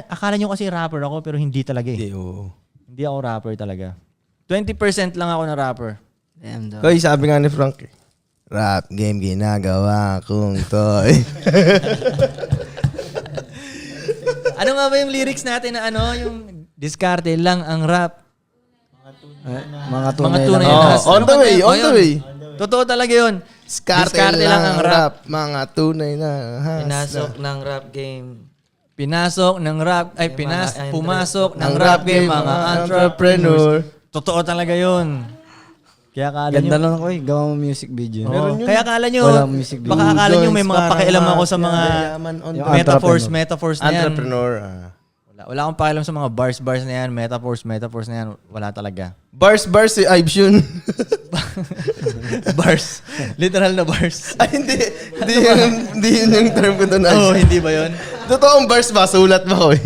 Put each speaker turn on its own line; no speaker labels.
Akala nyo kasi rapper ako pero hindi talaga eh. Hindi ako rapper talaga. 20% lang ako na rapper.
Damn, dog.
Hoy, sabi nga ni Frank, rap game ginagawa kong toy.
Ano nga ba yung lyrics natin na ano? Yung diskarte lang ang rap.
Mga tunay
Mga tunay
lang.
na
Oh,
has.
on the way, on the way.
Totoo talaga yun.
Diskarte lang ang rap. Mga tunay na
Pinasok ng rap game.
Pinasok ng rap, ay pumasok ng
Ang
rap game mga entrepreneur.
entrepreneur.
Totoo talaga yun. Kaya akala
Ganda
nyo.
lang ako eh. Gawa mo music video.
Oo. Kaya akala nyo,
Walang music video.
baka akala nyo may mga pakialam ako sa mga
Yung
metaphors na yan.
entrepreneur.
Wala akong pakialam sa mga bars na yan, metaphors na yan. Wala talaga.
Bars si Ives yun.
Bars. Literal na bars.
Ay, hindi yun yung term ko doon.
Oo, hindi ba yun?
Totoong bars ba? Sulat ba ko eh?